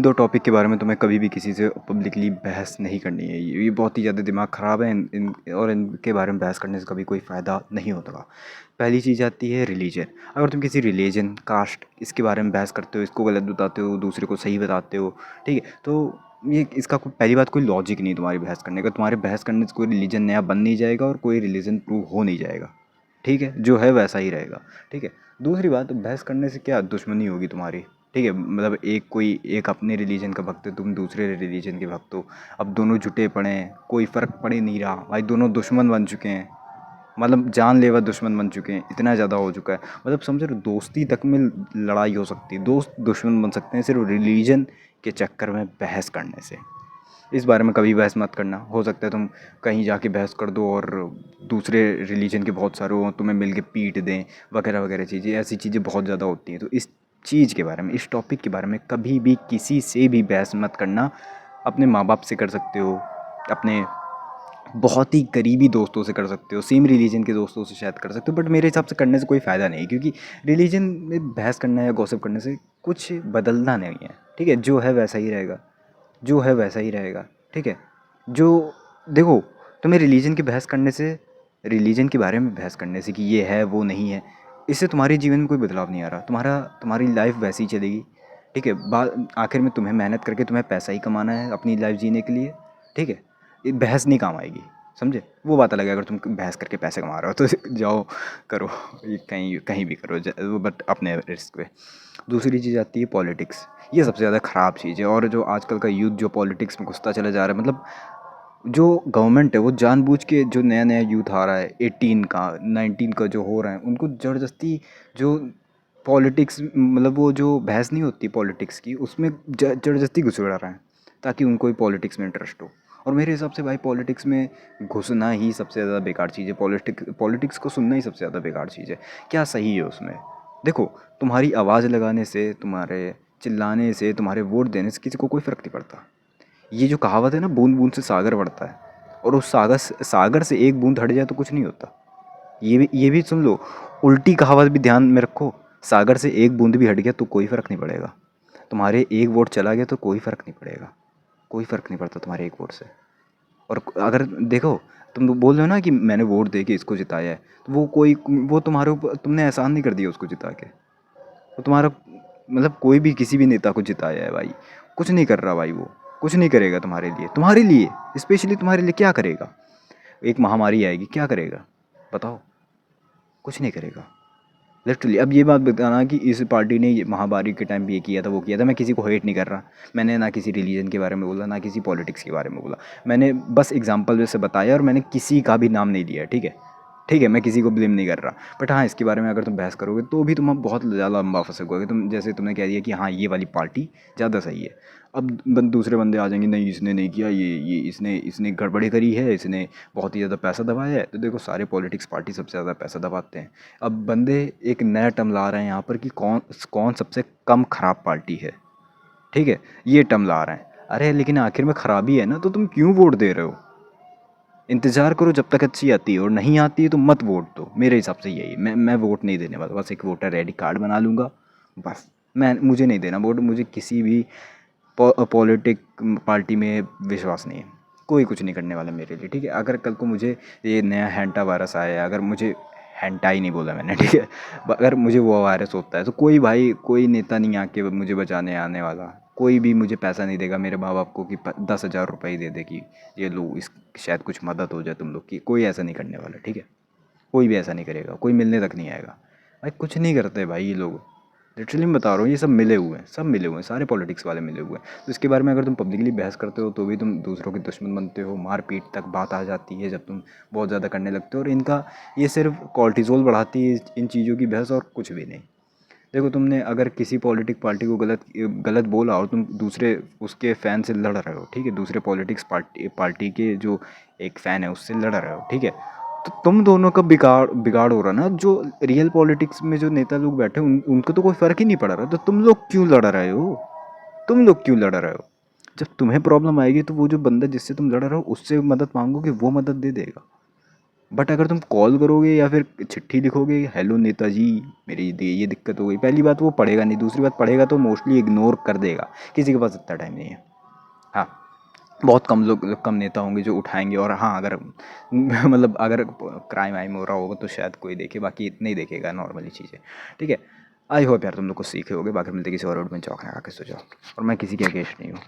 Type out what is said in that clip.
इन 2 topic के बारे में तुम्हें कभी भी किसी से पब्लिकली बहस नहीं करनी है। ये बहुत ही ज़्यादा दिमाग ख़राब है और इनके बारे में बहस करने से कभी कोई फ़ायदा नहीं होता। पहली चीज़ आती है रिलीजन। अगर तुम किसी रिलीजन, कास्ट इसके बारे में बहस करते हो, इसको गलत बताते हो, दूसरे को सही बताते हो, ठीक है? तो ये इसका कोई पहली बात कोई लॉजिक नहीं तुम्हारी बहस करने का। तुम्हारे बहस करने से कोई रिलीजन नया बन नहीं जाएगा और कोई रिलीजन प्रूव हो नहीं जाएगा, ठीक है? जो है वैसा ही रहेगा, ठीक है? दूसरी बात, बहस करने से क्या दुश्मनी होगी तुम्हारी, ठीक है? मतलब एक अपने रिलीजन का भक्त है, तुम दूसरे रिलीजन के भक्त हो। अब दोनों जुटे पड़े हैं, कोई फ़र्क पड़ ही नहीं रहा भाई, दोनों दुश्मन बन चुके हैं। मतलब जानलेवा दुश्मन बन चुके हैं, इतना ज़्यादा हो चुका है। मतलब समझ रहे हो, दोस्ती तक में लड़ाई हो सकती है, दोस्त दुश्मन बन सकते हैं सिर्फ रिलीजन के चक्कर में बहस करने से। इस बारे में कभी बहस मत करना। हो सकता है तुम कहीं जाके बहस कर दो और दूसरे रिलीजन के बहुत सारे हों, तुम्हें मिल के पीट दें, वगैरह वगैरह चीज़ें, ऐसी चीज़ें बहुत ज़्यादा होती हैं। तो इस चीज़ के बारे में, इस टॉपिक के बारे में कभी भी किसी से भी बहस मत करना। अपने माँ बाप से कर सकते हो, अपने बहुत ही करीबी दोस्तों से कर सकते हो, सेम रिलीजन के दोस्तों से शायद कर सकते हो, बट मेरे हिसाब से करने से कोई फ़ायदा नहीं है, क्योंकि रिलीजन में बहस करना या गॉसिप करने से कुछ बदलना नहीं है, ठीक है? जो है वैसा ही रहेगा, जो है वैसा ही रहेगा, ठीक है? जो देखो, तुम्हें रिलीजन की बहस करने से, रिलीजन के बारे में बहस करने से कि ये है वो नहीं है, इससे तुम्हारे जीवन में कोई बदलाव नहीं आ रहा। तुम्हारी लाइफ वैसी ही चलेगी, ठीक है? आखिर में तुम्हें मेहनत करके तुम्हें पैसा ही कमाना है अपनी लाइफ जीने के लिए, ठीक है? ये बहस नहीं काम आएगी, समझे? वो बात अलग है, अगर तुम बहस करके पैसे कमा रहे हो तो जाओ करो, ये कहीं कहीं भी करो, बट अपने रिस्क पे। दूसरी चीज़ आती है पॉलिटिक्स। ये सबसे ज़्यादा ख़राब चीज़ है, और जो आजकल का यूथ जो पॉलिटिक्स में घुसता चला जा रहा है, मतलब जो गवर्नमेंट है वो जानबूझ के, जो नया नया यूथ आ रहा है 18 का 19 का जो हो रहा है, उनको ज़बरदस्ती जो पॉलिटिक्स, मतलब वो जो बहस नहीं होती पॉलिटिक्स की, उसमें ज़बरदस्ती घुसड़ा रहा है ताकि उनको भी पॉलिटिक्स में इंटरेस्ट हो। और मेरे हिसाब से भाई, पॉलिटिक्स में घुसना ही सबसे ज़्यादा बेकार चीज़ है। पॉलिटिक्स को सुनना ही सबसे ज़्यादा बेकार चीज़ है। क्या सही है उसमें? देखो, तुम्हारी आवाज़ लगाने से, तुम्हारे चिल्लाने से, तुम्हारे वोट देने से किसी को कोई फ़र्क नहीं पड़ता। ये जो कहावत है ना, बूंद बूंद से सागर बढ़ता है, और उस सागर से एक बूंद हट जाए तो कुछ नहीं होता। ये भी सुन लो, उल्टी कहावत भी ध्यान में रखो। सागर से एक बूंद भी हट गया तो कोई फ़र्क नहीं पड़ेगा। तुम्हारे एक वोट चला गया तो कोई फ़र्क नहीं पड़ेगा, कोई फ़र्क नहीं पड़ता तुम्हारे एक वोट से। और अगर देखो, तुम बोल रहे हो ना कि मैंने वोट दे के इसको जिताया है, तो वो तुम्हारे ऊपर, तुमने एहसान नहीं कर दिया उसको जिता के। वो तुम्हारा, मतलब कोई भी किसी भी नेता को जिताया है भाई, कुछ नहीं कर रहा भाई, वो कुछ नहीं करेगा तुम्हारे लिए स्पेशली तुम्हारे लिए क्या करेगा? एक महामारी आएगी, क्या करेगा बताओ? कुछ नहीं करेगा लिटरली। अब ये बात बताना कि इस पार्टी ने ये महामारी के टाइम भी ये किया था, वो किया था। मैं किसी को हेट नहीं कर रहा, मैंने ना किसी रिलीजन के बारे में बोला, ना किसी पॉलिटिक्स के बारे में बोला। मैंने बस एग्जांपल जैसे बताया, और मैंने किसी का भी नाम नहीं लिया, ठीक है? ठीक है, मैं किसी को ब्लेम नहीं कर रहा। बट हाँ, इसके बारे में अगर तुम बहस करोगे तो भी तुम बहुत ज़्यादा लंबा फंसोगे। तुम जैसे तुमने कह दिया कि हाँ, ये वाली पार्टी ज़्यादा सही है, अब दूसरे बंदे आ जाएंगे, नहीं इसने नहीं किया, ये इसने इसने गड़बड़ी करी है, इसने बहुत ही ज़्यादा पैसा दबाया है। तो देखो, सारे पॉलिटिक्स पार्टी सबसे ज़्यादा पैसा दबाते हैं। अब बंदे एक नया टर्म ला रहे हैं यहाँ पर कि कौन कौन सबसे कम ख़राब पार्टी है, ठीक है? ये टर्म ला रहे हैं। अरे लेकिन आखिर में ख़राबी है ना, तो तुम क्यों वोट दे रहे हो? इंतज़ार करो जब तक अच्छी आती है, और नहीं आती है तो मत वोट दो। मेरे हिसाब से यही, मैं वोट नहीं देने वाला, बस एक वोटर आईडी कार्ड बना लूँगा बस। मुझे नहीं देना वोट, मुझे किसी भी पॉलिटिक पार्टी में विश्वास नहीं है। कोई कुछ नहीं करने वाला मेरे लिए, ठीक है? अगर कल को मुझे ये नया हैंटा वायरस आया, अगर मुझे, हैंटाई नहीं बोला मैंने, ठीक है? अगर मुझे वो वायरस होता है तो कोई भाई, कोई नेता नहीं आके मुझे बचाने आने वाला। कोई भी मुझे पैसा नहीं देगा मेरे माँ बाप को कि 10,000 रुपये ही दे दे कि ये लो, इस शायद कुछ मदद हो जाए तुम लोग की। कोई ऐसा नहीं करने वाला, ठीक है? कोई भी ऐसा नहीं करेगा, कोई मिलने तक नहीं आएगा। भाई कुछ नहीं करते भाई ये लोग, लिटरली मैं बता रहा हूँ। ये सब मिले हुए हैं, सब मिले हुए हैं, सारे पॉलिटिक्स वाले मिले हुए हैं। तो इसके बारे में अगर तुम पब्लिकली बहस करते हो तो भी तुम दूसरों के दुश्मन बनते हो। मारपीट तक बात आ जाती है जब तुम बहुत ज़्यादा करने लगते हो, और इनका ये सिर्फ कॉर्टिज़ोल बढ़ाती है, इन चीज़ों की बहस, और कुछ भी नहीं। देखो, तुमने अगर किसी पॉलिटिक पार्टी को गलत गलत बोला और तुम दूसरे उसके फ़ैन से लड़ रहे हो, ठीक है? दूसरे पॉलिटिक्स पार्टी के जो एक फ़ैन है उससे लड़ रहे हो, ठीक है? तो तुम दोनों का बिगाड़ बिगाड़ हो रहा ना। जो रियल पॉलिटिक्स में जो नेता लोग बैठे उनको तो कोई फ़र्क ही नहीं पड़ रहा, तो तुम लोग क्यों लड़ रहे हो? तुम लोग क्यों लड़ रहे हो? जब तुम्हें प्रॉब्लम आएगी तो वो जो बंदा जिससे तुम लड़ रहे हो उससे मदद मांगोगे, वो मदद दे देगा। बट अगर तुम कॉल करोगे या फिर चिट्ठी लिखोगे, हेलो नेताजी मेरी ये दिक्कत हो गई, पहली बात वो पढ़ेगा नहीं, दूसरी बात पढ़ेगा तो मोस्टली इग्नोर कर देगा, किसी के पास इतना टाइम नहीं है। हाँ, बहुत कम लोग, कम नेता होंगे जो उठाएंगे। और हाँ, अगर मतलब अगर क्राइम वाइम हो रहा होगा तो शायद कोई देखे, बाकी नहीं देखेगा नॉर्मली चीज़ें। ठीक है, आई होप यार तुम लोग को सीखे होगे। बाकी मिलते किसी और वीडियो में, चौंकने का के सो जाओ। और मैं किसी के अगेंस्ट नहीं हूँ।